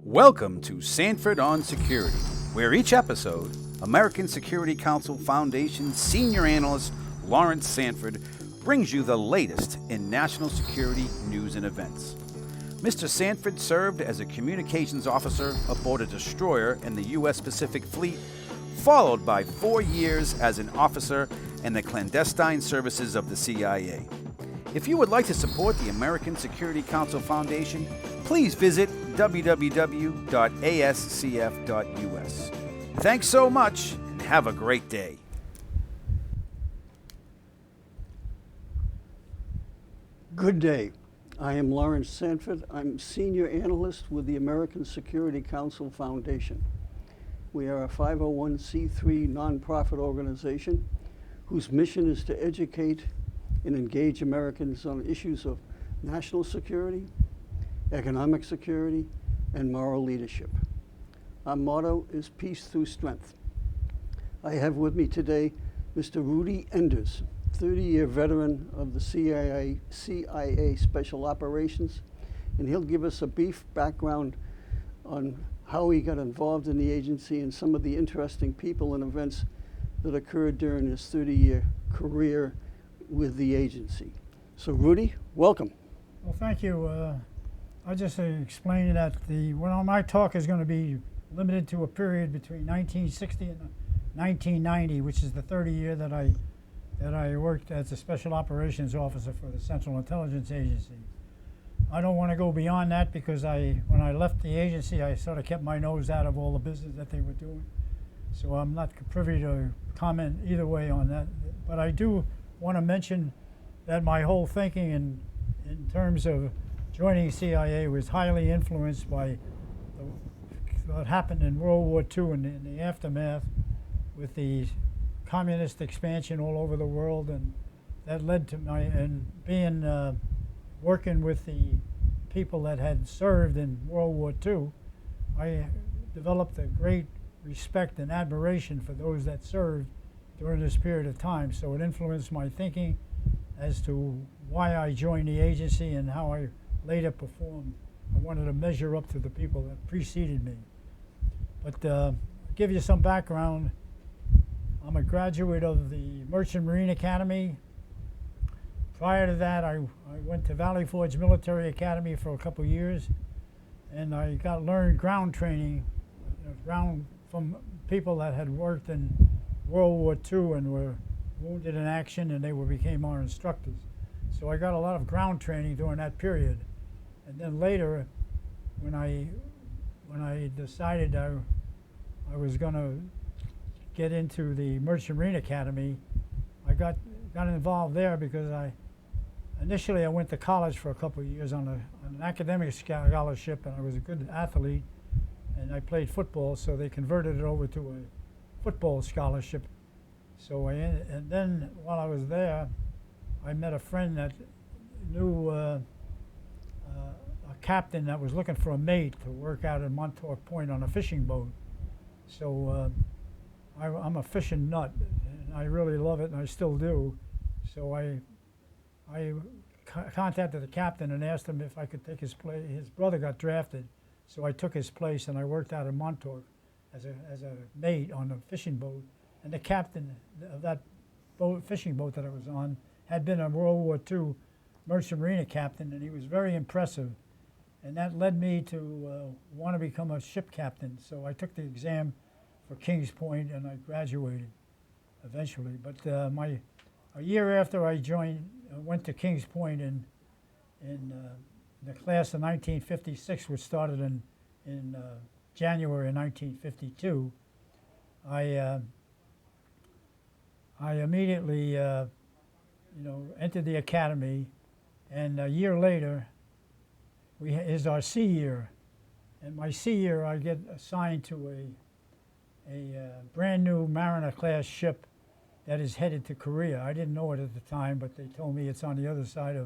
Welcome to Sanford on Security, where each episode, American Security Council Foundation Senior Analyst Laurence Sanford brings you the latest in national security news and events. Mr. Sanford served as a communications officer aboard a destroyer in the U.S. Pacific Fleet, followed by 4 years as an officer in the clandestine services of the CIA. If you would like to support the American Security Council Foundation, please visit www.ascf.us. Thanks so much and have a great day. Good day. I am Laurence Sanford. I'm Senior Analyst with the American Security Council Foundation. We are a 501c3 nonprofit organization whose mission is to educate and engage Americans on issues of national security, economic security, and moral leadership. Our motto is peace through strength. I have with me today Mr. Rudy Enders, 30-year veteran of the CIA Special Operations, and he'll give us a brief background on how he got involved in the agency and some of the interesting people and events that occurred during his 30-year career with the agency. So Rudy, welcome. Well, thank you. I'll just explain that my talk is going to be limited to a period between 1960 and 1990, which is the 30 year that I worked as a Special Operations Officer for the Central Intelligence Agency. I don't want to go beyond that because when I left the agency, I sort of kept my nose out of all the business that they were doing. So I'm not privy to comment either way on that. But I do want to mention that my whole thinking in terms of joining CIA was highly influenced by what happened in World War II and in the aftermath with the communist expansion all over the world, and that led to working with the people that had served in World War II. I developed a great respect and admiration for those that served during this period of time, so it influenced my thinking as to why I joined the agency and how I later performed. I wanted to measure up to the people that preceded me. But give you some background. I'm a graduate of the Merchant Marine Academy. Prior to that, I went to Valley Forge Military Academy for a couple years, and I learned ground training, from people that had worked in World War II and were wounded in action, and they became our instructors. So I got a lot of ground training during that period. And then later, when I decided I was going to get into the Merchant Marine Academy, I got involved there because initially I went to college for a couple of years on an academic scholarship, and I was a good athlete, and I played football, so they converted it over to a football scholarship. So and then while I was there, I met a friend that knew a captain that was looking for a mate to work out in Montauk Point on a fishing boat. So I'm a fishing nut, and I really love it, and I still do. So I contacted the captain and asked him if I could take his place. His brother got drafted, so I took his place, and I worked out in Montauk as a mate on a fishing boat. And the captain of that fishing boat that I was on had been a World War II Merchant Marine captain, and he was very impressive. And that led me to want to become a ship captain. So I took the exam for Kings Point, and I graduated eventually. But a year after I went to Kings Point in the class of 1956, which started in January of 1952, I immediately entered the academy, and a year later is our C year. And my C year, I get assigned to a brand new Mariner class ship that is headed to Korea. I didn't know it at the time, but they told me it's on the other side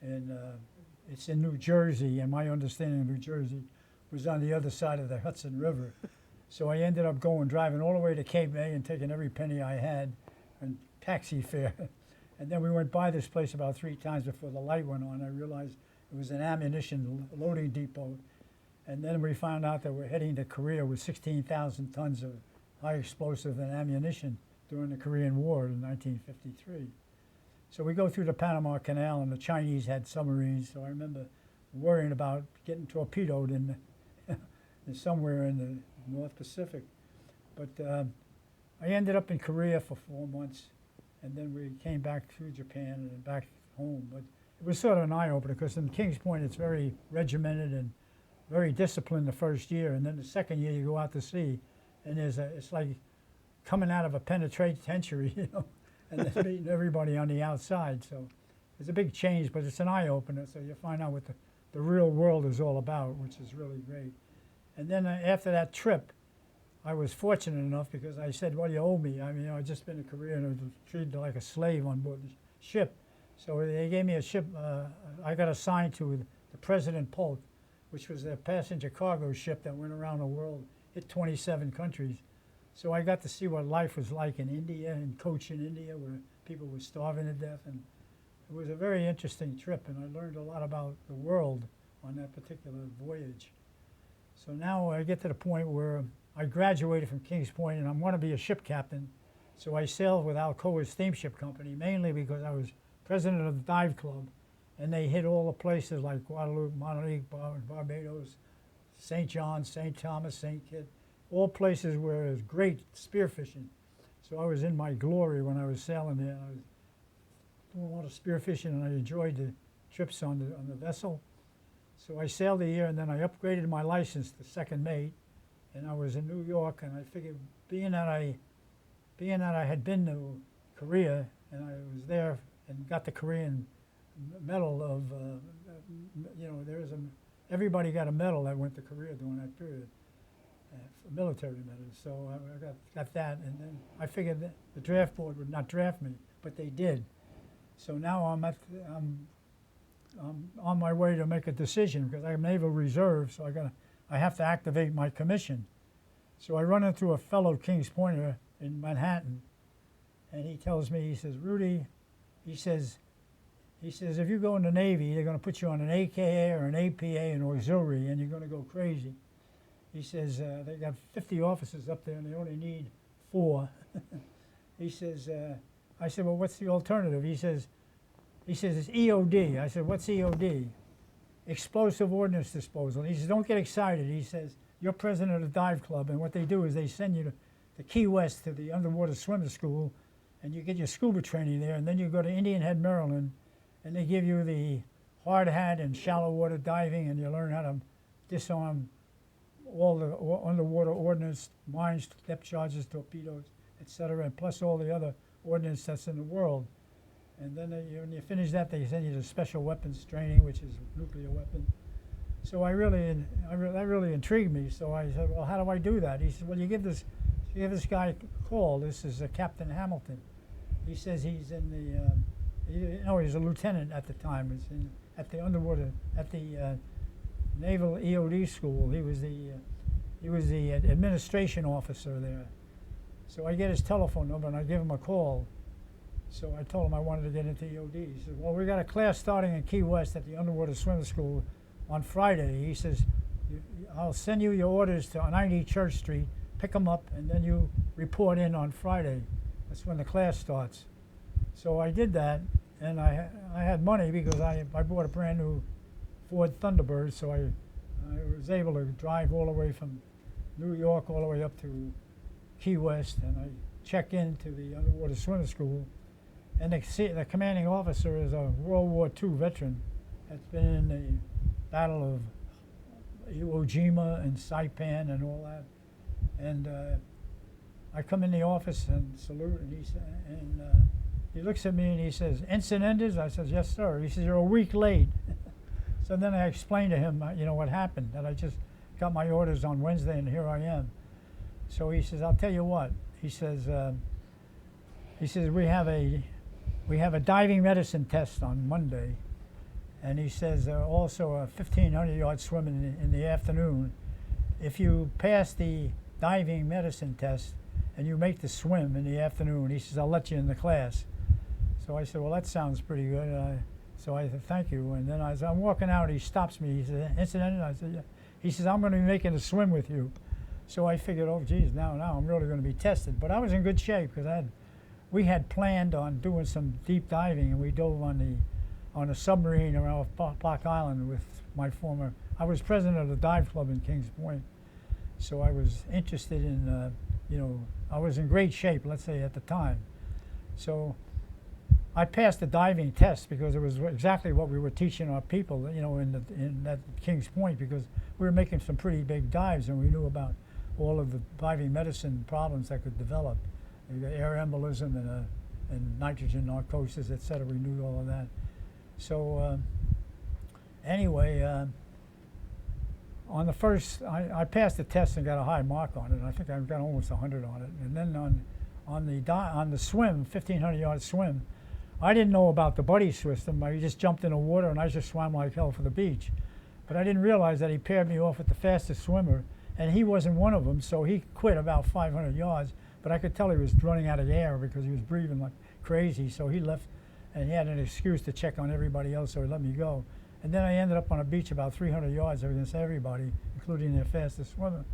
it's in New Jersey, and my understanding of New Jersey was on the other side of the Hudson River. So I ended up driving all the way to Cape May and taking every penny I had and taxi fare. And then we went by this place about 3 times before the light went on. I realized it was an ammunition loading depot. And then we found out that we're heading to Korea with 16,000 tons of high explosive and ammunition during the Korean War in 1953. So we go through the Panama Canal, and the Chinese had submarines, so I remember worrying about getting torpedoed in somewhere in the North Pacific. But I ended up in Korea for 4 months, and then we came back through Japan and then back home. But it was sort of an eye-opener, because in Kings Point it's very regimented and very disciplined the first year, and then the second year you go out to sea, and it's like coming out of a penitentiary, you know, and then meeting everybody on the outside. So it's a big change, but it's an eye-opener, so you find out what the real world is all about, which is really great. And then after that trip, I was fortunate enough, because I said, well, you owe me. I mean, I'd just been in Korea and I was treated like a slave on board the ship. So they gave me a ship. I got assigned to the President Polk, which was a passenger cargo ship that went around the world, hit 27 countries. So I got to see what life was like in India and coach in India, where people were starving to death. And it was a very interesting trip, and I learned a lot about the world on that particular voyage. So now I get to the point where I graduated from Kings Point, and I want to be a ship captain. So I sailed with Alcoa's Steamship Company, mainly because I was president of the dive club, and they hit all the places like Guadeloupe, Montalique, Barbados, St. John, St. Thomas, St. Kitts, all places where it was great spearfishing. So I was in my glory when I was sailing there. I was doing a lot of spearfishing, and I enjoyed the trips on the vessel. So I sailed a year, and then I upgraded my license to second mate, and I was in New York, and I figured, being that I had been to Korea, and I was there and got the Korean medal of, you know, everybody got a medal that went to Korea during that period, military medals. So I got that, and then I figured that the draft board would not draft me, but they did. So now I'm on my way to make a decision, because I'm Naval Reserve, so I have to activate my commission. So I run into a fellow Kings Pointer in Manhattan, and he tells me, he says, Rudy, he says, if you go in the Navy, they're going to put you on an AKA or an APA, an auxiliary, and you're going to go crazy. He says, they got 50 officers up there, and they only need 4. He says, I said, well, what's the alternative? He says, it's EOD. I said, what's EOD? Explosive Ordnance Disposal. He says, don't get excited. He says, you're president of the dive club, and what they do is they send you to Key West to the underwater swimmer school, and you get your scuba training there, and then you go to Indian Head, Maryland, and they give you the hard hat and shallow water diving, and you learn how to disarm all the underwater ordnance, mines, depth charges, torpedoes, etc., and plus all the other ordnance that's in the world. And then when you finish that, they send you to special weapons training, which is nuclear weapon. So that really intrigued me. So I said, well, how do I do that? He said, well, you give this guy a call. This is Captain Hamilton. He says he's in the, he's a lieutenant at the time. He's at the Naval EOD school. He was the administration officer there. So I get his telephone number, and I give him a call. So I told him I wanted to get into EOD. He said, well, we got a class starting in Key West at the Underwater Swimmer School on Friday. He says, I'll send you your orders to 90 Church Street, pick them up, and then you report in on Friday. That's when the class starts. So I did that, and I had money because I bought a brand new Ford Thunderbird, so I was able to drive all the way from New York all the way up to Key West, and I check into the Underwater Swimmer School. And the commanding officer is a World War II veteran that's been in the Battle of Iwo Jima and Saipan and all that. And I come in the office and salute, and he looks at me and he says, "Ensign Enders?" I says, "Yes, sir." He says, "You're a week late." So then I explained to him, what happened, that I just got my orders on Wednesday and here I am. So he says, "I'll tell you what." He says, we have a diving medicine test on Monday, and he says also a 1,500-yard swim in the afternoon. If you pass the diving medicine test and you make the swim in the afternoon, he says, I'll let you in the class. So I said, well, that sounds pretty good. So I said, thank you. And then as I'm walking out, he stops me. He said, "Incident?" I said, yeah. He says, I'm going to be making a swim with you. So I figured, oh, geez, now I'm really going to be tested. But I was in good shape because we had planned on doing some deep diving, and we dove on a submarine around Block Island with my former. I was president of the dive club in Kings Point, so I was interested in, I was in great shape, let's say, at the time. So I passed the diving test because it was exactly what we were teaching our people, in that Kings Point, because we were making some pretty big dives, and we knew about all of the diving medicine problems that could develop, air embolism and nitrogen narcosis, et cetera. We knew all of that. So anyway, on the first, I passed the test and got a high mark on it. I think I got almost 100 on it. And then on the swim, 1,500-yard swim, I didn't know about the buddy system. I just jumped in the water and I just swam like hell for the beach. But I didn't realize that he paired me off with the fastest swimmer, and he wasn't one of them, so he quit about 500 yards. But I could tell he was running out of air because he was breathing like crazy, so he left, and he had an excuse to check on everybody else, so he let me go. And then I ended up on a beach about 300 yards against everybody, including their fastest swimmer.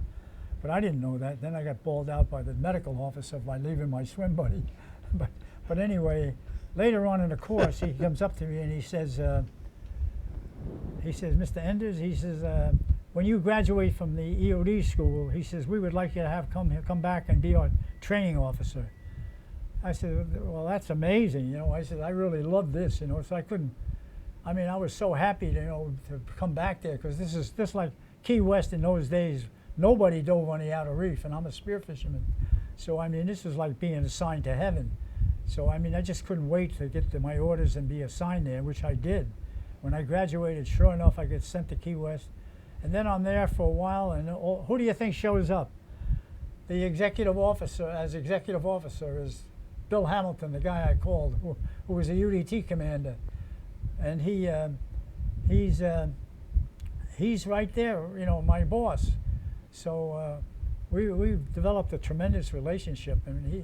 But I didn't know that. Then I got bawled out by the medical officer by leaving my swim buddy. But anyway, later on in the course, he comes up to me and he says, Mr. Enders, he says, when you graduate from the EOD school, he says, we would like you to have come back and be our training officer. I said, well, that's amazing. I said, I really love this, so I was so happy to come back there, because this is just like Key West in those days. Nobody dove on the outer reef, and I'm a spear fisherman. So, this was like being assigned to heaven. So, I just couldn't wait to get my orders and be assigned there, which I did. When I graduated, sure enough, I get sent to Key West. And then I'm there for a while, and who do you think shows up? The executive officer is Bill Hamilton, the guy I called, who was a UDT commander. And he's right there, my boss. So we've developed a tremendous relationship.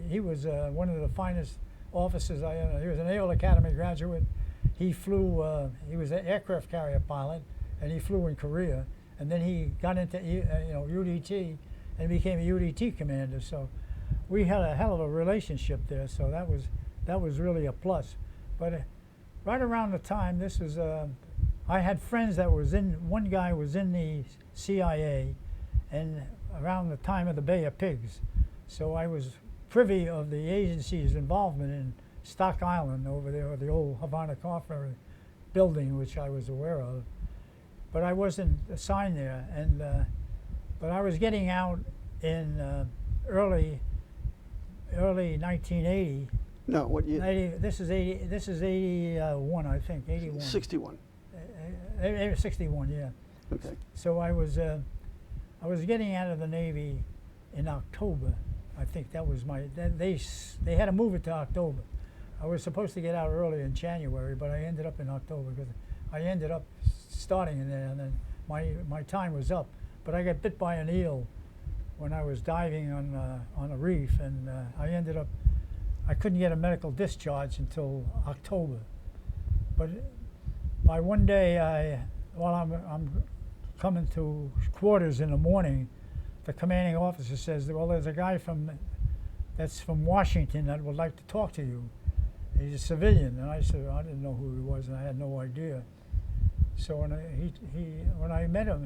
He was one of the finest officers I ever. He was a Naval Academy graduate. He flew. He was an aircraft carrier pilot, and he flew in Korea. And then he got into UDT and became a UDT commander. So we had a hell of a relationship there. So that was really a plus. But right around the time, this was I had friends that was in. One guy was in the CIA, and around the time of the Bay of Pigs. So I was privy of the agency's involvement in Stock Island over there, the old Havana Coffee building, which I was aware of. But I wasn't assigned there, but I was getting out in early 1980. No, what year? This is 81, I think, 81. 61. 61, yeah. Okay. So I was getting out of the Navy in October. I think that was they had to move it to October. I was supposed to get out early in January, but I ended up in October because I ended up starting in there, and then my time was up. But I got bit by an eel when I was diving on a reef, and I couldn't get a medical discharge until October. But by one day, while I'm coming to quarters in the morning, the commanding officer says, well, there's a guy that's from Washington that would like to talk to you. He's a civilian. And I said, I didn't know who he was, and I had no idea. So when I met him,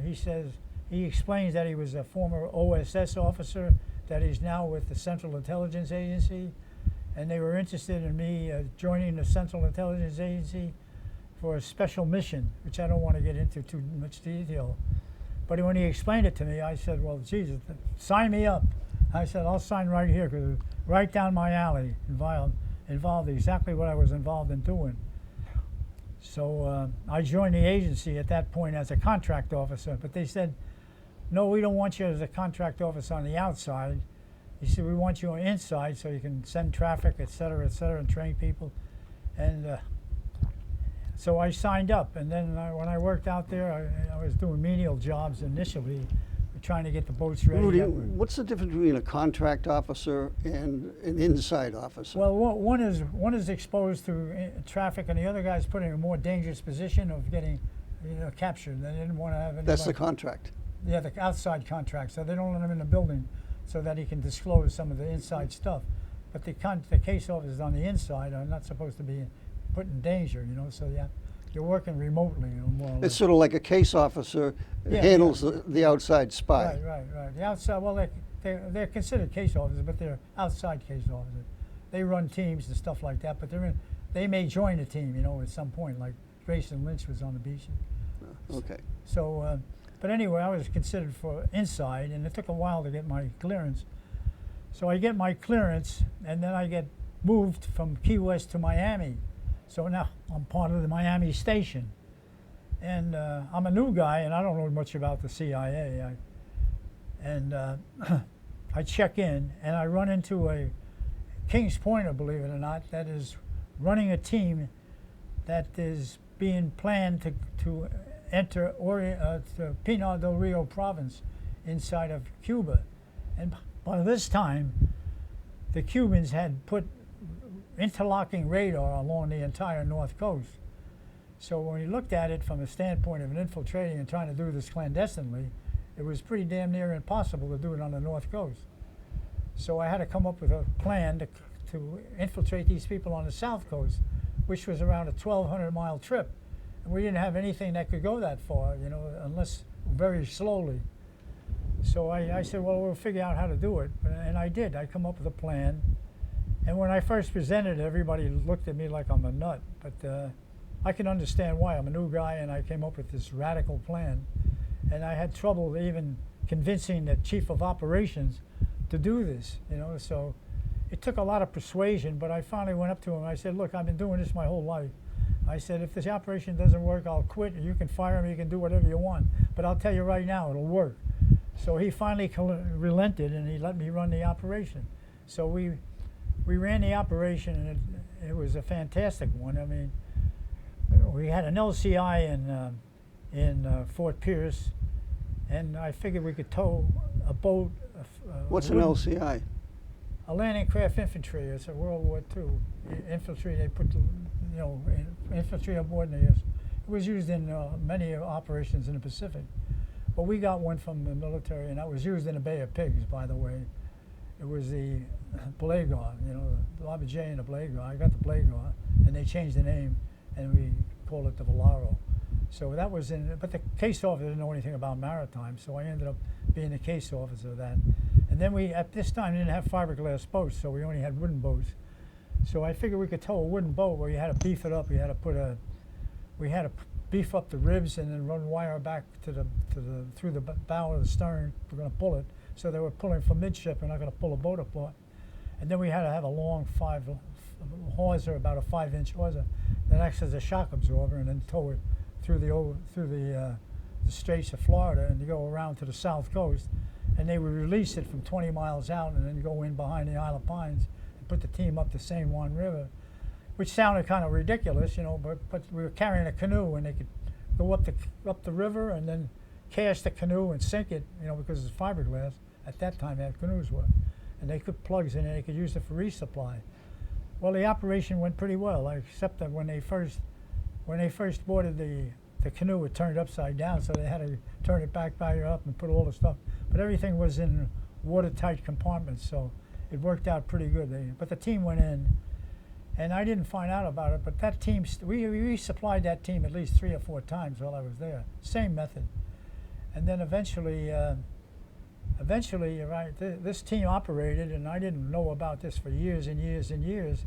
he explains that he was a former OSS officer, that he's now with the Central Intelligence Agency, and they were interested in me joining the Central Intelligence Agency for a special mission, which I don't want to get into too much detail. But when he explained it to me, I said, well, Jesus, sign me up. I said, I'll sign right here, because it's right down my alley, involved exactly what I was involved in doing. So I joined the agency at that point as a contract officer, but they said, no, we don't want you as a contract officer on the outside. He said, we want you on the inside so you can send traffic, et cetera, and train people. And so I signed up, and then when I worked out there, I was doing menial jobs initially, trying to get the boats ready. Rudy, what's the difference between a contract officer and an inside officer? Well, one is exposed to traffic, and the other guy's put in a more dangerous position of getting captured. They didn't want to have anybody. That's the contract. the outside contract, so they don't let him in the building so that he can disclose some of the inside stuff. But the case officers on the inside are not supposed to be put in danger, you know, so you're working remotely, you know, more or less. It's sort of like a case officer handles the outside spy. Right. The outside, well, they're considered case officers, but they're outside case officers. They run teams and stuff like that, but they may join a team, you know, at some point, like Grayson Lynch was on the beach. Okay. So, but anyway, I was considered for inside, and it took a while to get my clearance. So I get my clearance, and then I get moved from Key West to Miami. So now I'm part of the Miami station. And I'm a new guy, and I don't know much about the CIA. I check in, and I run into a Kings Pointer, believe it or not, that is running a team that is being planned to enter to Pinar del Rio province inside of Cuba. And by this time, the Cubans had put interlocking radar along the entire north coast. So when you looked at it from a standpoint of infiltrating and trying to do this clandestinely, it was pretty damn near impossible to do it on the north coast. So I had to come up with a plan to infiltrate these people on the south coast, which was around a 1,200-mile trip. And we didn't have anything that could go that far, you know, unless very slowly. So I said, well, we'll figure out how to do it. And I did. I come up with a plan. And when I first presented it, everybody looked at me like I'm a nut. But I can understand why. I'm a new guy, and I came up with this radical plan. And I had trouble even convincing the chief of operations to do this, you know. So it took a lot of persuasion, but I finally went up to him and I said, look, I've been doing this my whole life. I said, if this operation doesn't work, I'll quit. You can fire me, you can do whatever you want. But I'll tell you right now, it'll work. So he finally relented, and he let me run the operation. So we ran the operation, and it was a fantastic one. I mean, we had an LCI in Fort Pierce, and I figured we could tow a boat. What's an LCI? A landing craft infantry. It's a World War II infantry. They put, infantry aboard, and it was used in many operations in the Pacific. But we got one from the military, and that was used in the Bay of Pigs, by the way. It was the Blagar, the Lobby J and the Blagar. I got the Blagar, and they changed the name, and we called it the Valaro. So that was but the case officer didn't know anything about maritime, so I ended up being the case officer of that. And then we, at this time, didn't have fiberglass boats, so we only had wooden boats. So I figured we could tow a wooden boat where you had to beef it up. We had to beef up the ribs and then run wire back through the bow of the stern. We're going to pull it. So they were pulling from midship. We're not going to pull a boat apart. And then we had to have a long hawser, about a 5-inch hawser, that acts as a shock absorber, and then tow it through the Straits of Florida and to go around to the south coast. And they would release it from 20 miles out and then go in behind the Isle of Pines and put the team up the San Juan River, which sounded kind of ridiculous, but we were carrying a canoe, and they could go up the river and then cast the canoe and sink it, because it's fiberglass. At that time, they had canoes were, and they put plugs in it. They could use it for resupply. Well, the operation went pretty well, except that when they first boarded the canoe, it turned upside down, so they had to turn it back up and put all the stuff. But everything was in watertight compartments, so it worked out pretty good. But the team went in, and I didn't find out about it, but that team, we supplied that team at least 3 or 4 times while I was there. Same method. And then eventually, right, this team operated, and I didn't know about this for years and years and years.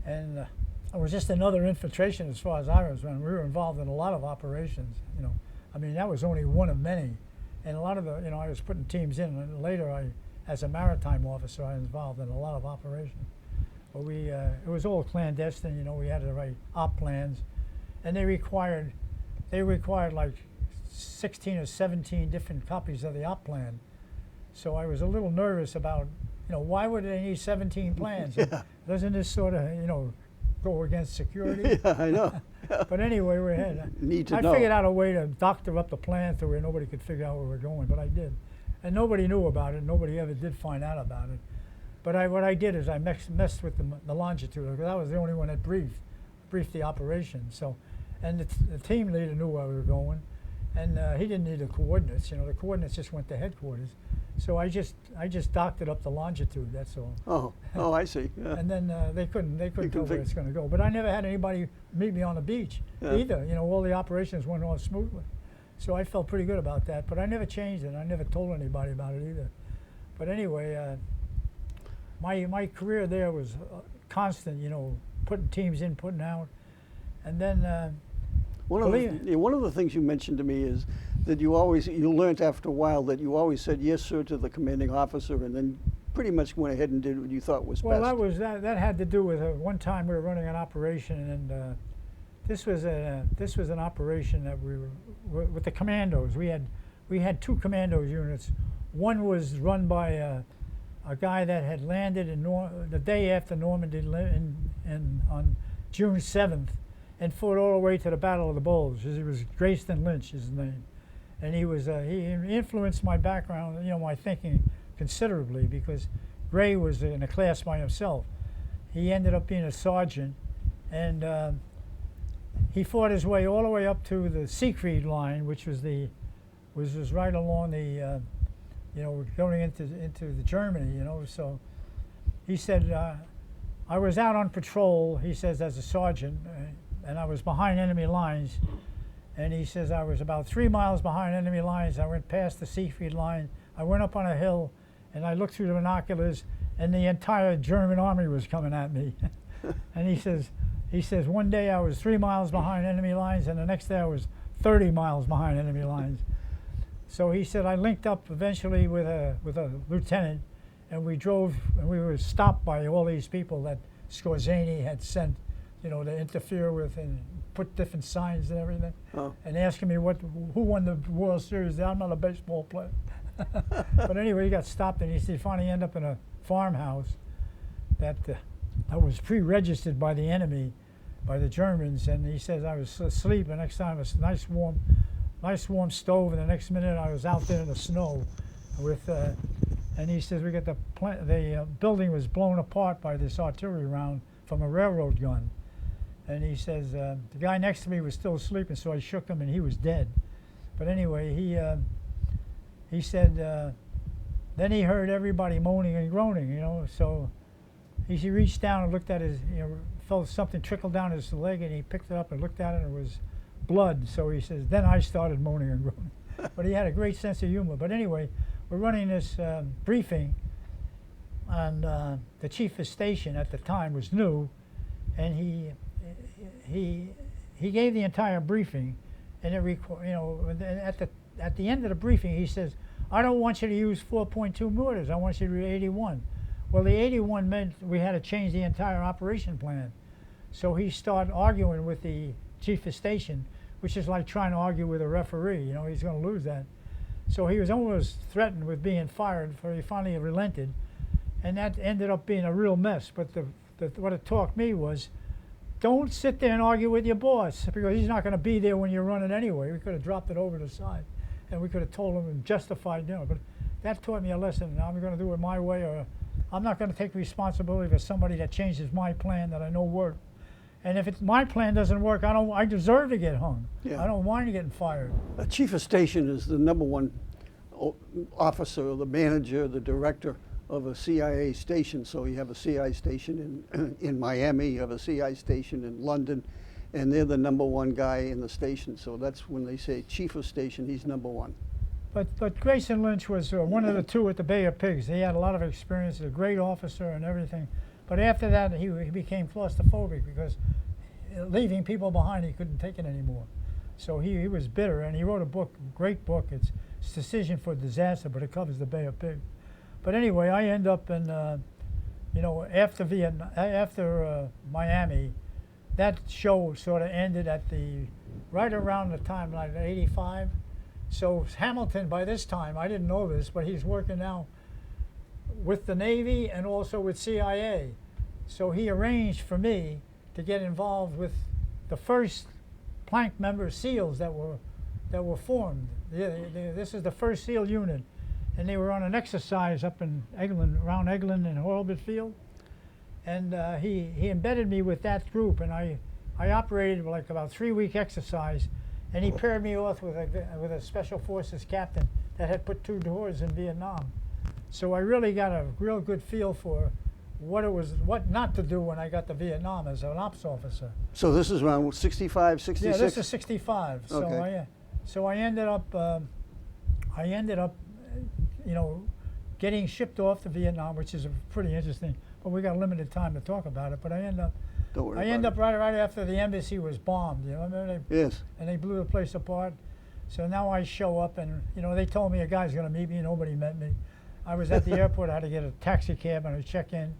And it was just another infiltration as far as I was concerned. We were involved in a lot of operations, I mean, that was only one of many. And a lot of I was putting teams in, and later as a maritime officer, I was involved in a lot of operations. But it was all clandestine, we had to write op plans, and they required like 16 or 17 different copies of the op plan. So I was a little nervous about, why would they need 17 plans? Yeah. Doesn't this sort of, go against security? Yeah, I know. But anyway, I figured out a way to doctor up the plan to where nobody could figure out where we're going, but I did. And nobody knew about it. Nobody ever did find out about it. But what I did is I messed with the longitude, because I was the only one that briefed the operation. So, and the team leader knew where we were going, and he didn't need the coordinates. The coordinates just went to headquarters. So I just doctored up the longitude. That's all. Oh, I see. Yeah. And then they couldn't tell where it's going to go. But I never had anybody meet me on the beach either. All the operations went on smoothly. So I felt pretty good about that. But I never changed it. I never told anybody about it either. But anyway, my career there was constant. Putting teams in, putting out, and then. One of the things you mentioned to me is that you learned after a while that you always said yes, sir, to the commanding officer, and then pretty much went ahead and did what you thought was best. Well, that had to do with one time we were running an operation, and this was an operation that we were with the commandos. We had two commandos units. One was run by a guy that had landed the day after Normandy on June 7th. And fought all the way to the Battle of the Bulge. It was Grayston Lynch, his name, and he influenced my background, my thinking considerably, because Gray was in a class by himself. He ended up being a sergeant, and he fought his way all the way up to the Siegfried line, which was right along the, going into the Germany, So he said, I was out on patrol. He says as a sergeant. And I was behind enemy lines, and he says I was about 3 miles behind enemy lines. I went past the Siegfried line. I went up on a hill, and I looked through the binoculars, and the entire German army was coming at me. And he says one day I was 3 miles behind enemy lines, and the next day I was 30 miles behind enemy lines. So he said I linked up eventually with a lieutenant, and we drove, and we were stopped by all these people that Skorzeny had sent, to interfere with and put different signs and everything, and asking me who won the World Series. I'm not a baseball player. But anyway, he got stopped, and he finally ended up in a farmhouse that was pre-registered by the enemy, by the Germans, and he says I was asleep. The next time, a nice warm stove, and the next minute I was out there in the snow with. And he says we got the building was blown apart by this artillery round from a railroad gun. And he says, the guy next to me was still sleeping, so I shook him, and he was dead. But anyway, he said, then he heard everybody moaning and groaning, so he reached down and looked at his, felt something trickle down his leg, and he picked it up and looked at it, and it was blood. So he says, then I started moaning and groaning. But he had a great sense of humor. But anyway, we're running this briefing, and the chief of station at the time was new, and he gave the entire briefing, and at the end of the briefing he says, I don't want you to use 4.2 mortars, I want you to do 81. Well, the 81 meant we had to change the entire operation plan. So he started arguing with the chief of station, which is like trying to argue with a referee, he's going to lose that. So he was almost threatened with being fired, for he finally relented, and that ended up being a real mess. But what it taught me was, don't sit there and argue with your boss, because he's not going to be there when you're running anyway. We could have dropped it over to the side, and we could have told him and justified doing it. But that taught me a lesson. I'm going to do it my way, or I'm not going to take responsibility for somebody that changes my plan that I know worked. And if my plan doesn't work, I deserve to get hung. Yeah. I don't mind getting fired. A chief of station is the number one officer, the manager, the director of a CIA station. So you have a CIA station in Miami, you have a CIA station in London, and they're the number one guy in the station. So that's when they say chief of station, he's number one. But Grayston Lynch was one of the two at the Bay of Pigs. He had a lot of experience, a great officer and everything. But after that, he became claustrophobic, because leaving people behind, he couldn't take it anymore. So he was bitter, and he wrote a book, great book. It's Decision for Disaster, but it covers the Bay of Pigs. But anyway, I end up in, after Miami, that show sort of ended at right around the time, like 85. So Hamilton, by this time, I didn't know this, but he's working now with the Navy and also with CIA. So he arranged for me to get involved with the first plank member SEALs that were formed. This is the first SEAL unit, and they were on an exercise up in Eglin, around Eglin and Orbit Field, and he embedded me with that group, and I operated like about 3-week exercise, and he paired me off with a special forces captain that had put 2 tours in Vietnam. So I really got a real good feel for what not to do when I got to Vietnam as an ops officer. So this is around 65, 66? Yeah, this is 65. Okay. So I ended up, you know, getting shipped off to Vietnam, which is pretty interesting. But we got limited time to talk about it. But I end up right after the embassy was bombed. You know, remember Yes. and they blew the place apart. So now I show up, and you know, they told me a guy's going to meet me. Nobody met me. I was at the airport. I had to get a taxi cab and I check in.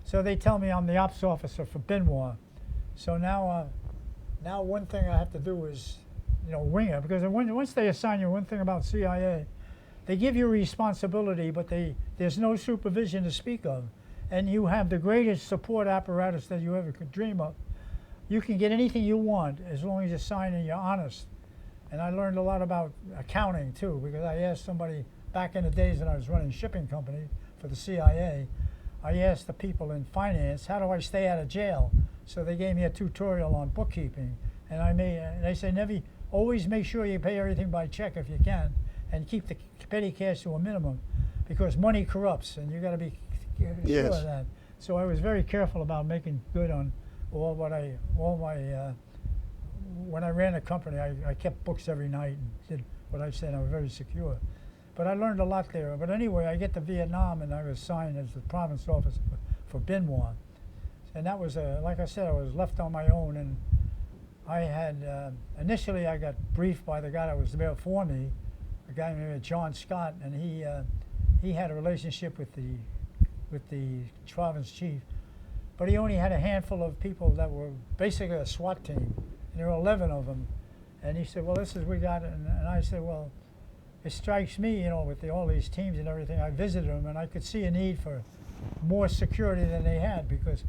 So they tell me I'm the ops officer for Benoit. So now one thing I have to do is, you know, wing it, because once they assign you, one thing about CIA, they give you responsibility, but there's no supervision to speak of, and you have the greatest support apparatus that you ever could dream of. You can get anything you want as long as you're signed and you're honest. And I learned a lot about accounting too, because I asked somebody back in the days when I was running a shipping company for the CIA. I asked the people in finance, how do I stay out of jail? So they gave me a tutorial on bookkeeping, and they say, Nevi, always make sure you pay everything by check if you can, and keep the petty cash to a minimum, because money corrupts, and you got to be sure of that. So I was very careful about making good on when I ran a company, I kept books every night and did what I said. I was very secure. But I learned a lot there. But anyway, I get to Vietnam, and I was assigned as the province officer for Benoit. And that was, like I said, I was left on my own. And I had, initially I got briefed by the guy that was there for me, a guy named John Scott, and he had a relationship with the province chief. But he only had a handful of people that were basically a SWAT team. And there were 11 of them. And he said, well, this is, we got it. And I said, well, it strikes me, you know, with all these teams and everything, I visited them, and I could see a need for more security than they had, because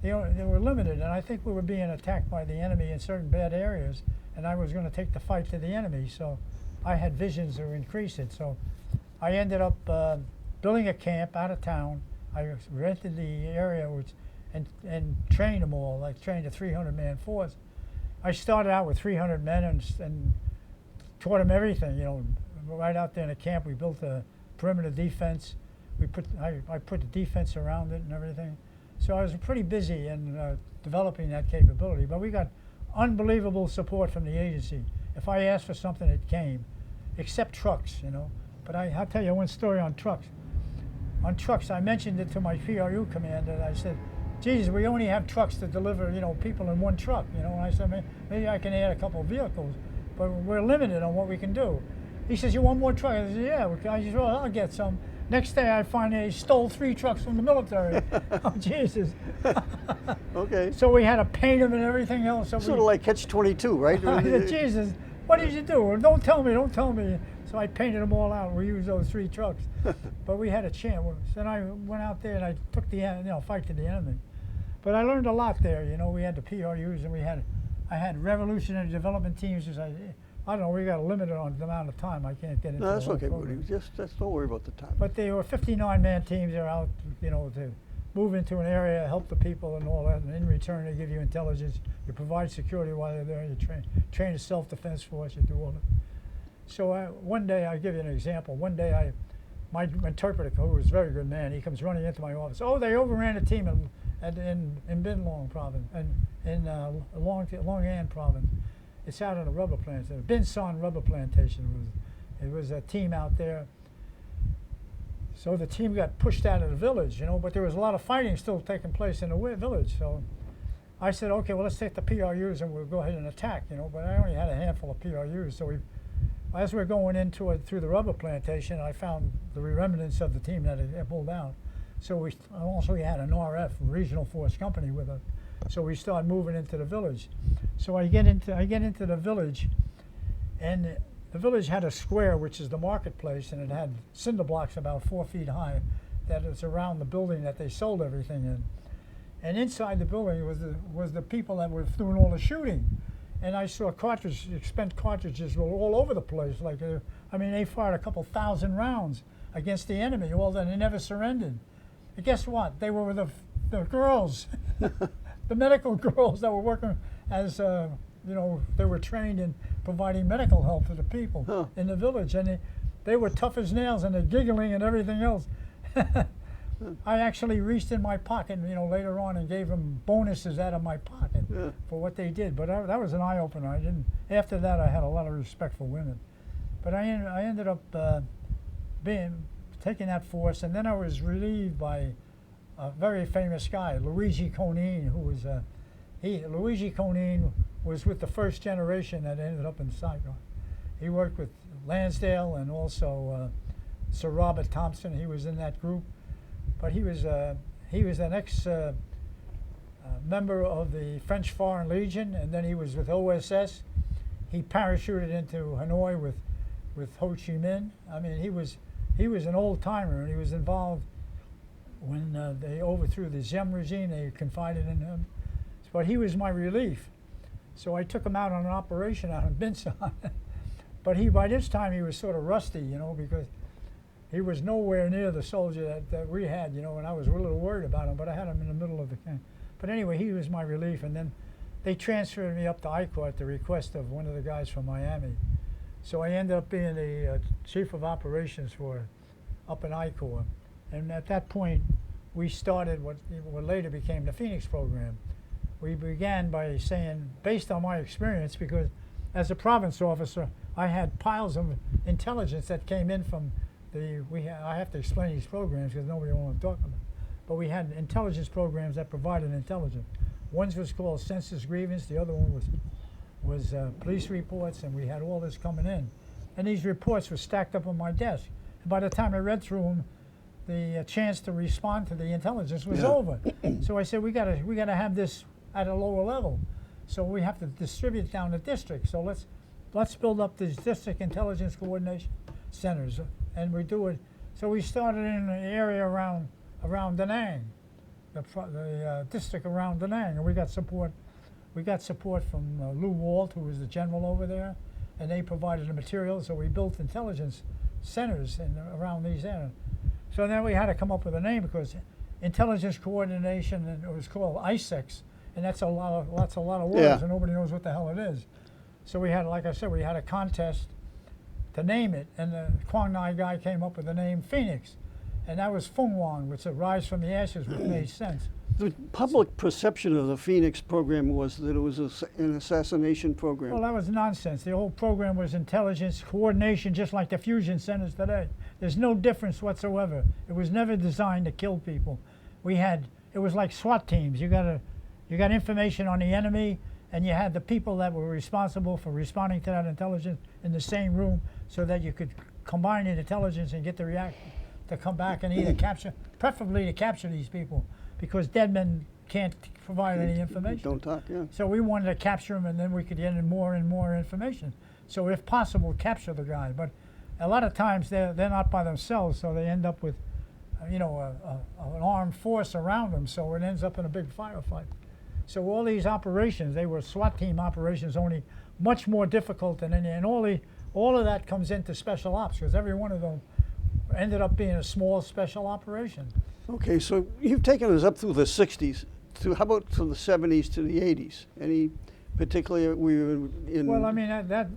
they were limited. And I think we were being attacked by the enemy in certain bad areas, and I was going to take the fight to the enemy. So I had visions to increase it. So I ended up building a camp out of town. I rented the area and trained them all. I trained a 300-man force. I started out with 300 men and taught them everything, you know. Right out there in the camp, we built a perimeter defense. I put the defense around it and everything. So I was pretty busy in developing that capability. But we got unbelievable support from the agency. If I asked for something, it came, except trucks, you know. But I'll tell you one story on trucks. On trucks, I mentioned it to my PRU commander. I said, "Jesus, we only have trucks to deliver, you know, people in one truck, you know." And I said, maybe I can add a couple of vehicles, but we're limited on what we can do. He says, "You want more trucks?" I said, "Yeah." I said, "Well, I'll get some." Next day, I find they stole 3 trucks from the military. Oh, Jesus. Okay. So we had to paint them and everything else. So Sort of like Catch-22, right? I said, "Jesus, what did you do? Don't tell me, don't tell me." So I painted them all out. We used those 3 trucks. But we had a chance. Then I went out there and I took the, fight to the enemy. But I learned a lot there. You know, we had the PRUs, and I had revolutionary development teams. I don't know, we got limited on the amount of time. I can't get into No, that's the whole okay, program. Rudy. Just don't worry about the time. But they were 59-man teams. They're out, you know, to move into an area, help the people and all that. And in return, they give you intelligence. You provide security while they're there. You train a self-defense force. You do all that. So one day, I'll give you an example. One day, my interpreter, who was a very good man, he comes running into my office. "Oh, they overran a team in Bin Long province, in Long An province. It's out on a rubber plantation, Bin Son rubber plantation. It was a team out there. So the team got pushed out of the village, you know, but there was a lot of fighting still taking place in the village. So I said, okay, well, let's take the PRUs and we'll go ahead and attack, you know. But I only had a handful of PRUs, so as we're going into it through the rubber plantation, I found the remnants of the team that had pulled out. So we had an RF, Regional Force Company, with us. So we started moving into the village. So I get into the village, and the village had a square, which is the marketplace, and it had cinder blocks about 4 feet high that is around the building that they sold everything in. And inside the building was the people that were doing all the shooting. And I saw spent cartridges all over the place. Like, they fired a couple thousand rounds against the enemy. Well, then they never surrendered. And guess what? They were the girls, the medical girls that were working as they were trained in providing medical help for the people Huh. in the village, and they were tough as nails, and they're giggling and everything else. I actually reached in my pocket, later on, and gave them bonuses out of my pocket Yeah. for what they did. But that was an eye opener. After that, I had a lot of respect for women. But I ended up taking that force, and then I was relieved by a very famous guy, Luigi Conine, who was Luigi Conine was with the first generation that ended up in Saigon. He worked with Lansdale and also Sir Robert Thompson. He was in that group, but he was an ex member of the French Foreign Legion, and then he was with OSS. He parachuted into Hanoi with Ho Chi Minh. I mean, he was an old timer, and he was involved when they overthrew the Ziem regime. They confided in him, but he was my relief. So I took him out on an operation out in Binsan. But by this time he was sort of rusty, because he was nowhere near the soldier that we had, and I was a little worried about him, but I had him in the middle of the camp. But anyway, he was my relief, and then they transferred me up to ICOR at the request of one of the guys from Miami. So I ended up being the chief of operations up in ICOR. And at that point, we started what later became the Phoenix program. We began by saying, based on my experience, because as a province officer, I had piles of intelligence that came in from I have to explain these programs because nobody will want to talk about them. But we had intelligence programs that provided intelligence. One was called census grievance, the other one was police reports, and we had all this coming in. And these reports were stacked up on my desk. And by the time I read through them, the chance to respond to the intelligence was over. So I said, we gotta have this at a lower level. So we have to distribute down the district. So let's build up these district intelligence coordination centers, and we do it. So we started in the area around Da Nang, the district around Da Nang, and we got support. We got support from Lou Walt, who was the general over there, and they provided the material. So we built intelligence centers around these areas. So then we had to come up with a name because intelligence coordination, and it was called ISEX, and that's a lot of words, Yeah. and nobody knows what the hell it is. So we had, like I said, we had a contest to name it, and the Quang Nai guy came up with the name Phoenix, and that was Fung Wang, which is Rise from the Ashes, which made sense. The public perception of the Phoenix program was that it was an assassination program. Well, that was nonsense. The whole program was intelligence coordination, just like the fusion centers today. There's no difference whatsoever. It was never designed to kill people. It was like SWAT teams. You got information on the enemy, and you had the people that were responsible for responding to that intelligence in the same room, so that you could combine the intelligence and get the reaction to come back and either preferably to capture these people, because dead men can't provide any information. Don't talk, yeah. So we wanted to capture them, and then we could get in more and more information. So if possible, capture the guy. But a lot of times they're not by themselves, so they end up with, an armed force around them. So it ends up in a big firefight. So all these operations, they were SWAT team operations, only much more difficult than any. And all of that comes into special ops, because every one of them ended up being a small special operation. Okay, so you've taken us up through the 60s. How about from the 70s to the 80s? Any particularly we were in? Well, I mean, that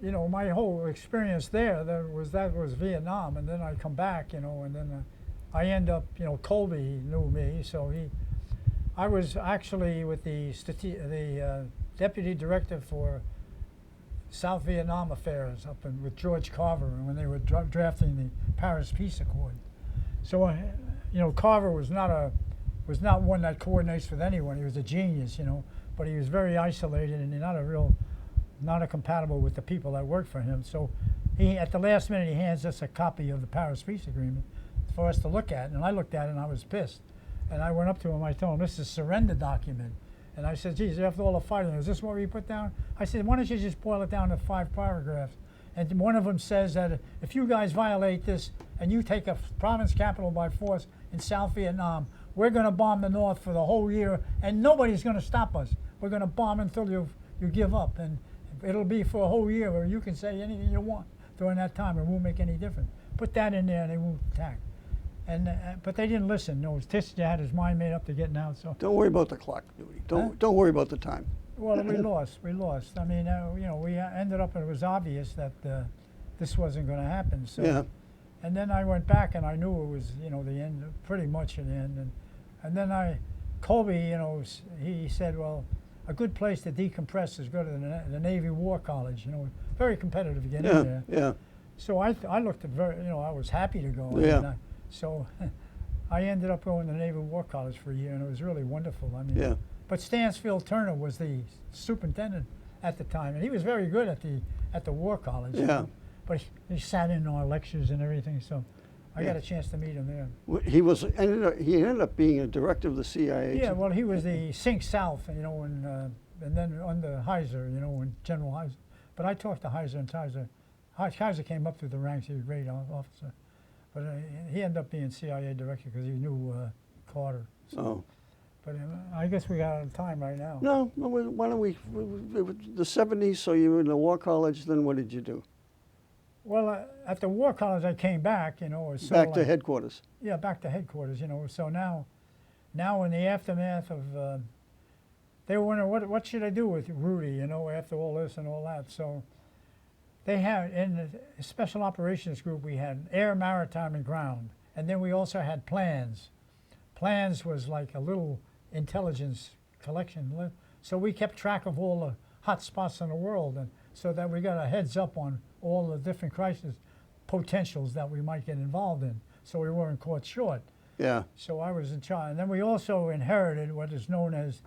my whole experience there, that was Vietnam, and then I come back, and then I end up, Colby knew me, so I was actually with the deputy director for South Vietnam affairs with George Carver, when they were drafting the Paris Peace Accord. So, Carver was not one that coordinates with anyone. He was a genius, but he was very isolated and not compatible with the people that worked for him. So at the last minute, he hands us a copy of the Paris Peace Agreement for us to look at, and I looked at it and I was pissed. And I went up to him, I told him, this is a surrender document. And I said, geez, after all the fighting, is this what we put down? I said, why don't you just boil it down to 5 paragraphs? And one of them says that if you guys violate this and you take a province capital by force in South Vietnam, we're going to bomb the North for the whole year, and nobody's going to stop us. We're going to bomb until you give up, and it'll be for a whole year where you can say anything you want during that time. It won't make any difference. Put that in there, and they won't attack. But they didn't listen. No, Kissinger had his mind made up to getting out. So don't worry about the clock, Rudy. Don't worry about the time. Well, we lost. We lost. I mean, you know, we ended up, and it was obvious that this wasn't going to happen. So, Yeah. and then I went back, and I knew it was, you know, the end, pretty much an end. And then Colby, you know, he said, well, a good place to decompress is go to the Navy War College. You know, very competitive to get in there. Yeah. So I looked at very, you know, I was happy to go. Yeah. And so I ended up going to the Navy War College for a year, and it was really wonderful. I mean, Yeah. but Stansfield Turner was the superintendent at the time, and he was very good at the War College. Yeah. You know? But he sat in our lectures and everything, so I got a chance to meet him there. He ended up being a director of the CIA. Yeah, well, he was the Sync South, you know, and then under Heiser, you know, when General Heiser. But I talked to Heiser, and Heiser came up through the ranks. He was a great officer, but he ended up being CIA director because he knew Carter. So. Oh. But I guess we got out of time right now. No, why don't we, the 70s, so you were in the War College, then what did you do? Well, at the War College, I came back, you know. Back to headquarters. Yeah, back to headquarters, you know. So now in the aftermath of, they were wondering, what should I do with Rudy, you know, after all this and all that. So they had, in the Special Operations Group, we had air, maritime, and ground. And then we also had plans. Plans was like a little intelligence collection. So we kept track of all the hot spots in the world, and so that we got a heads up on all the different crisis potentials that we might get involved in, so we weren't caught short. Yeah. So I was in charge. And then we also inherited what is known as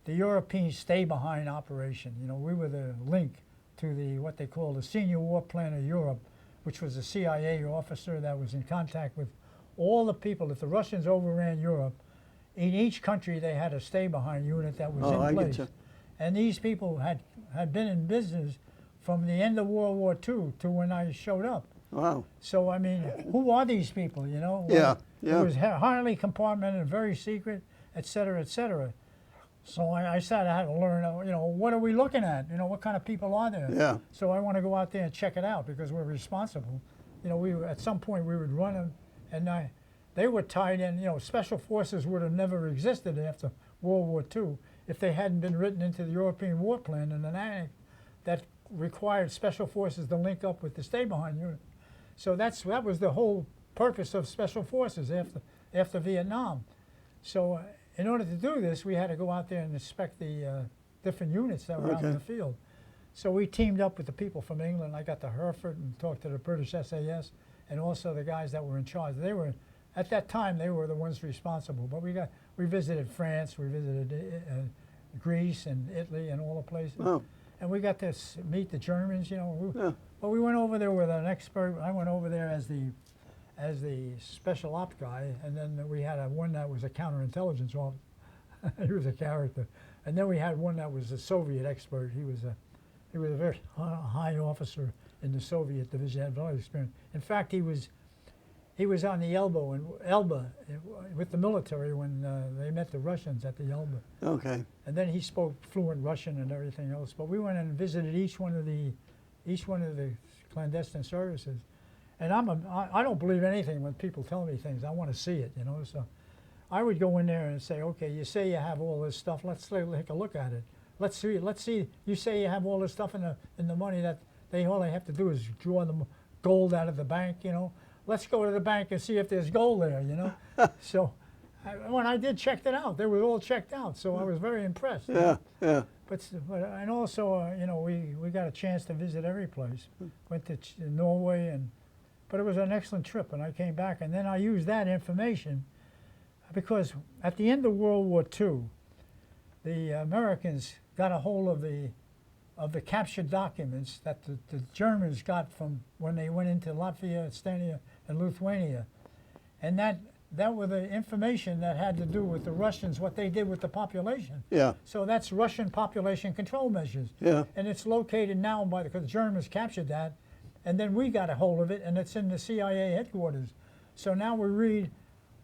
the European stay-behind operation. You know, we were the link to what they call the Senior War Plan of Europe, which was a CIA officer that was in contact with all the people. If the Russians overran Europe, in each country they had a stay-behind unit that was in place. Getcha. And these people had been in business from the end of World War II to when I showed up. Wow. So, I mean, who are these people, you know? Yeah, yeah. It was highly compartmented, very secret, et cetera, et cetera. So I started, I had to learn, you know, what are we looking at? You know, what kind of people are there? Yeah. So I want to go out there and check it out because we're responsible. You know, at some point we would run them, and they were tied in, you know, special forces would have never existed after World War II if they hadn't been written into the European War Plan and an act that required special forces to link up with the stay-behind unit. So that was the whole purpose of special forces after Vietnam. So in order to do this, we had to go out there and inspect the different units that were out in the field. So we teamed up with the people from England. I got to Hereford and talked to the British SAS and also the guys that were in charge. They were, at that time, they were the ones responsible. But we visited France, we visited Greece and Italy and all the places. Oh. And we got to meet the Germans, you know. Yeah. But we went over there with an expert. I went over there as the special ops guy, and then we had one that was a counterintelligence officer. He was a character. And then we had one that was a Soviet expert. He was a very high officer in the Soviet division. Had a lot of experience. In fact, he was on the Elba with the military when they met the Russians at the Elba. Okay. And then he spoke fluent Russian and everything else. But we went and visited each one of the clandestine services. And I don't believe anything when people tell me things. I want to see it, you know. So I would go in there and say, okay, you say you have all this stuff. Let's take a look at it. Let's see. You say you have all this stuff in the money that all they have to do is draw the gold out of the bank, you know. Let's go to the bank and see if there's gold there, you know. So when I did check it out, they were all checked out. So I was very impressed. Yeah, yeah. But and also, you know, we got a chance to visit every place. Went to Norway, but it was an excellent trip. And I came back, and then I used that information because at the end of World War II, the Americans got a hold of the captured documents that the Germans got from when they went into Latvia, Estonia, and Lithuania, and that were the information that had to do with the Russians, what they did with the population. Yeah. So that's Russian population control measures. Yeah. And it's located now because the Germans captured that, and then we got a hold of it, and it's in the CIA headquarters. So now we read,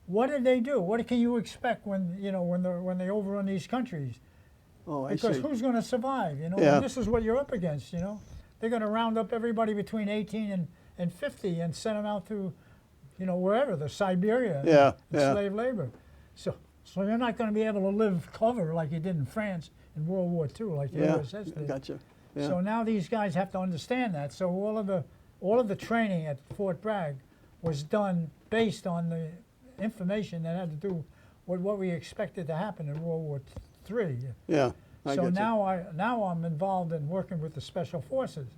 what did they do? What can you expect when they overrun these countries? Oh, I Because see. who's going to survive? You know, Yeah. and this is what you're up against. You know, they're going to round up everybody between 18 and 50 and send them out to, you know, wherever, the Siberia, Yeah, and yeah. slave labor. So So you're not going to be able to live cover like you did in France in World War II, like the Yeah, USS did. gotcha. Yeah. So now these guys have to understand that. So all of the training at Fort Bragg was done based on the information that had to do with what we expected to happen in World War III. Yeah. I So get you. now I'm involved in working with the Special Forces.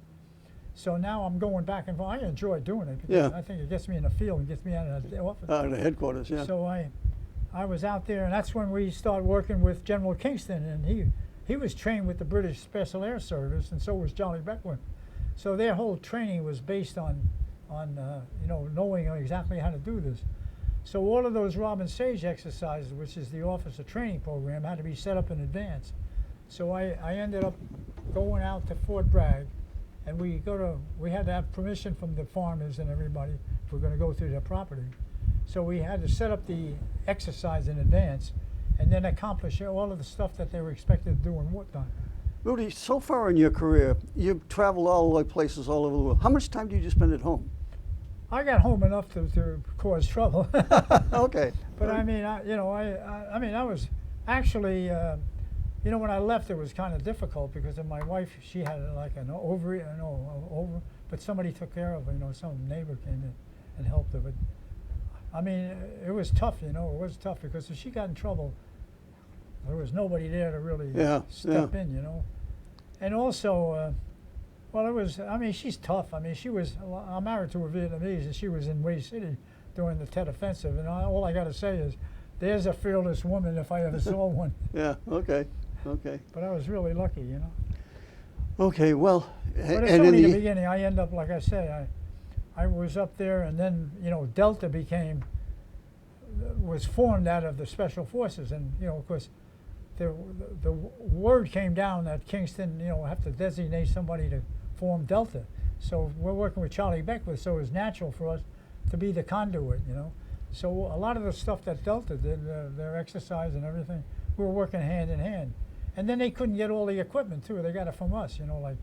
So now I'm going back and forth. I enjoy doing it because Yeah. I think it gets me in the field and gets me out of the office. The headquarters, yeah. So I was out there, and that's when we started working with General Kingston, and he was trained with the British Special Air Service, and so was Charlie Beckwith. So their whole training was based on knowing exactly how to do this. So all of those Robin Sage exercises, which is the officer training program, had to be set up in advance. So I ended up going out to Fort Bragg, and we had to have permission from the farmers and everybody if we're going to go through their property. So we had to set up the exercise in advance and then accomplish all of the stuff that they were expected to do in wartime. Rudy, so far in your career, you've traveled all the places all over the world. How much time do you spend at home? I got home enough to cause trouble. Okay. But I mean, I was actually, when I left, it was kind of difficult because of my wife. She had like an ovary, but somebody took care of her. Some neighbor came in and helped her. But I mean, it was tough. It was tough because if she got in trouble, there was nobody there to really step in. And also, well, it was. I mean, she's tough. I mean, I'm married to a Vietnamese, and she was in Way City during the Tet Offensive. And all I got to say is, there's a fearless woman if I ever saw one. Yeah. Okay. But I was really lucky, Okay. Well, But it's only the beginning. I end up, like I say, I was up there, and then Delta was formed out of the Special Forces, and of course, the word came down that Kingston have to designate somebody to form Delta. So we're working with Charlie Beckwith, so it was natural for us to be the conduit. So a lot of the stuff that Delta did, their exercise and everything, we were working hand in hand. And then they couldn't get all the equipment too. They got it from us. Like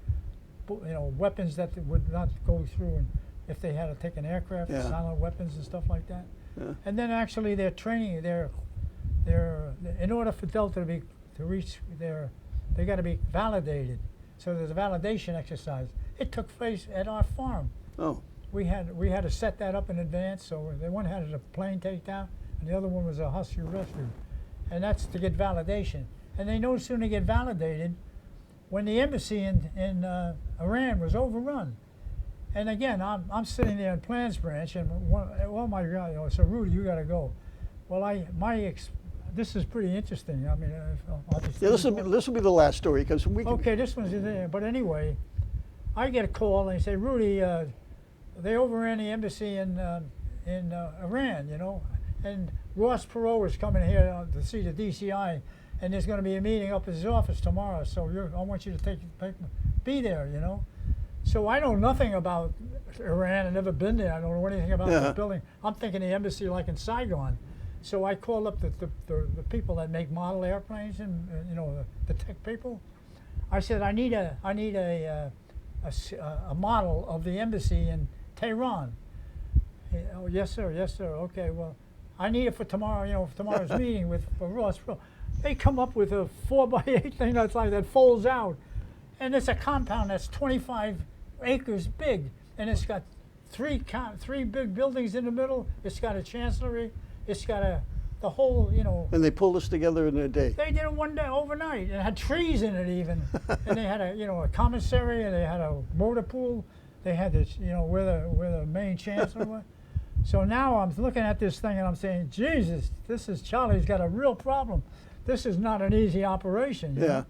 weapons that would not go through, and if they had to take an aircraft, silent weapons and stuff like that. Yeah. And then actually their training, in order for Delta to reach they got to be validated. So there's a validation exercise. It took place at our farm. Oh. We had to set that up in advance. So the one had a plane takedown, and the other one was a Husky rescue, and that's to get validation. And they no sooner get validated when the embassy in Iran was overrun. And again, I'm sitting there in Plans Branch, and my God, so Rudy, you got to go. Well, this is pretty interesting. I mean, this will be the last story because we. Okay, this one's in there. But anyway, I get a call and they say, Rudy, they overran the embassy in Iran, and Ross Perot is coming here to see the DCI, and there's going to be a meeting up at his office tomorrow. So I want you to be there, So I know nothing about Iran. I've never been there. I don't know anything about the building. I'm thinking the embassy like in Saigon. So I called up the people that make model airplanes and the tech people. I said I need a model of the embassy in Tehran. Oh yes sir, okay, well I need it for tomorrow, for tomorrow's meeting for Ross Perot. They come up with a 4x8 thing that folds out, and it's a compound that's 25 acres big, and it's got three big buildings in the middle. It's got a chancellery. It's got the whole, And they pulled this together in a day. They did it one day, overnight, and it had trees in it even. And they had a commissary, and they had a motor pool. They had this, where the main chancellor was. So now I'm looking at this thing and I'm saying, Jesus, Charlie's got a real problem. This is not an easy operation. You know?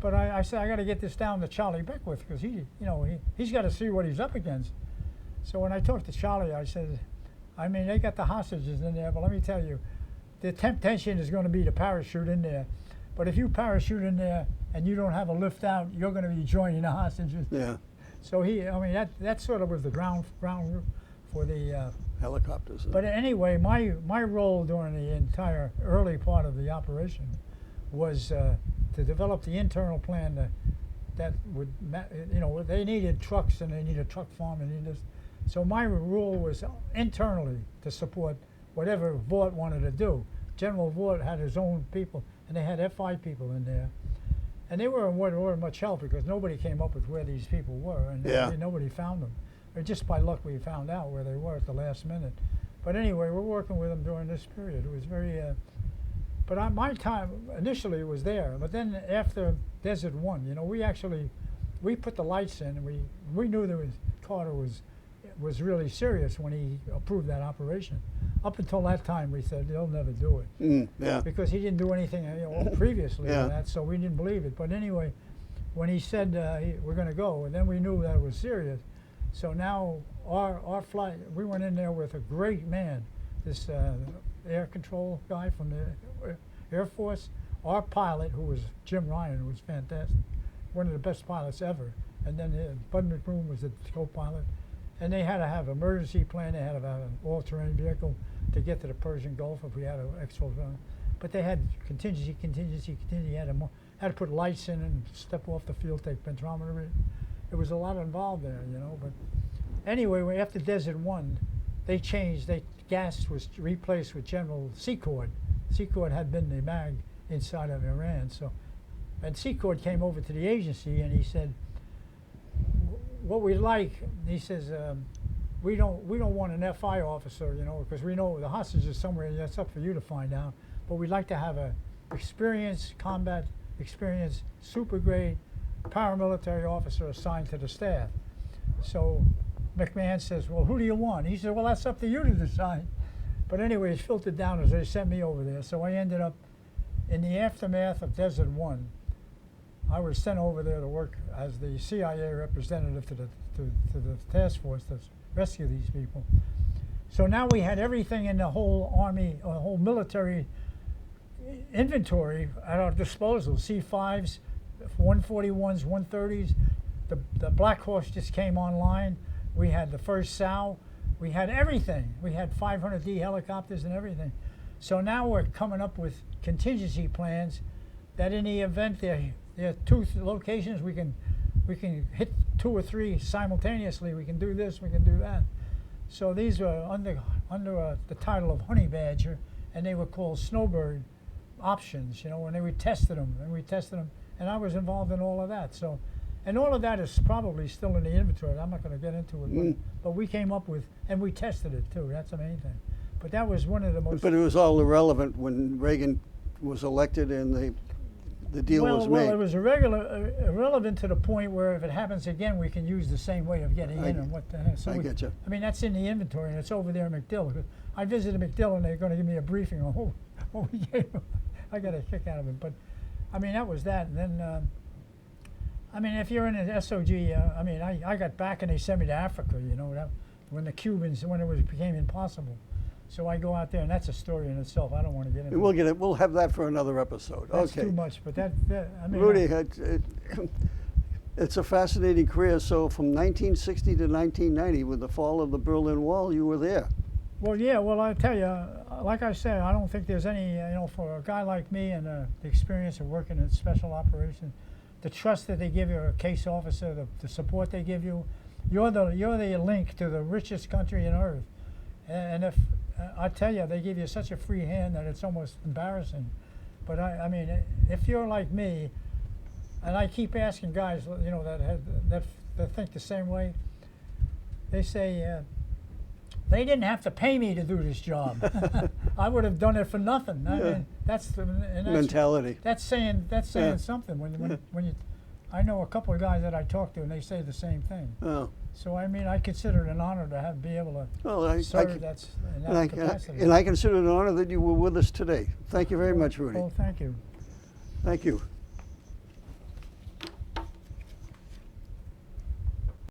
But I said I got to get this down to Charlie Beckwith because he's got to see what he's up against. So when I talked to Charlie, I said, I mean, they got the hostages in there, but let me tell you, the temptation is going to be to parachute in there. But if you parachute in there and you don't have a lift out, you're going to be joining the hostages. Yeah. So that sort of was the ground for the helicopters. But anyway, my role during the entire early part of the operation was to develop the internal plan that would, they needed trucks and they needed truck farm and they needed this. So my role was internally to support whatever Vought wanted to do. General Ward had his own people, and they had FI people in there. And they weren't much help because nobody came up with where these people were, and nobody found them. Or just by luck we found out where they were at the last minute. But anyway, we're working with them during this period. It was very, but my time initially was there. But then after Desert One, you know, we put the lights in, and we knew Carter was really serious when he approved that operation. Up until that time, we said they'll never do it. Because he didn't do anything previously to that, so we didn't believe it. But anyway, when he said we're going to go, and then we knew that it was serious. So now our flight, we went in there with a great man, this air control guy from the Air Force. Our pilot, who was Jim Ryan, who was fantastic, one of the best pilots ever. And then Bud McBroom was the co-pilot. And they had to have an emergency plan. They had to have an all-terrain vehicle to get to the Persian Gulf if we had an extra. But they had contingency. Had to put lights in and step off the field, take pentometer. It was a lot involved there, you know. But anyway, after Desert One, they changed. Gas was replaced with General Secord. Secord had been the MAG inside of Iran. So, and Secord came over to the agency and he said, what we like, he says, we don't want an FI officer, you know, because we know the hostage is somewhere. That's up for you to find out. But we'd like to have a combat experience, super grade paramilitary officer assigned to the staff. So McMahon says, well, who do you want? He said, well, that's up to you to decide. But anyway, it's filtered down as they sent me over there. So I ended up in the aftermath of Desert One. I was sent over there to work as the CIA representative to the task force to rescue these people. So now we had everything in the whole Army, whole military inventory at our disposal. C5s, 141s, 130s. The Black Horse just came online. We had the first SAO. We had everything. We had 500D helicopters and everything. So now we're coming up with contingency plans that in the event there are two locations, we can hit 2 or 3 simultaneously. We can do this, we can do that. So these were under the title of Honey Badger, and they were called Snowbird options, you know, and we tested them, and I was involved in all of that. So, and all of that is probably still in the inventory. I'm not going to get into it, but we came up with, and we tested it too. That's the main thing. But that was one of the most. But it was all irrelevant when Reagan was elected and the deal was made. Well, it was irrelevant to the point where if it happens again, we can use the same way of getting in and what the heck. So I get you. I mean, that's in the inventory, and it's over there in MacDill. I visited MacDill, and they're going to give me a briefing on what we gave them. I got a kick out of it. But, I mean, that was that. And then, I mean, if you're in an SOG, I mean, I got back and they sent me to Africa, you know, when the Cubans, when it became impossible. So I go out there, and that's a story in itself. I don't want to get into We'll get it. We'll have that for another episode. That's okay. too much, but that I mean. Rudy, it's a fascinating career. So from 1960 to 1990, with the fall of the Berlin Wall, you were there. Well, yeah. Well, I tell you, like I said, I don't think there's any, you know, for a guy like me and the experience of working in special operations, the trust that they give you, a case officer, the support they give you, you're the link to the richest country on earth. And if I tell you, they give you such a free hand that it's almost embarrassing. But I mean, if you're like me, and I keep asking guys, you know, that think the same way, they say they didn't have to pay me to do this job. I would have done it for nothing. I mean, that's mentality. That's saying something. When you, I know a couple of guys that I talk to, and they say the same thing. Oh. So I mean, I consider it an honor to be able to serve in that capacity. And I consider it an honor that you were with us today. Thank you very much, Rudy. Oh, thank you. Thank you.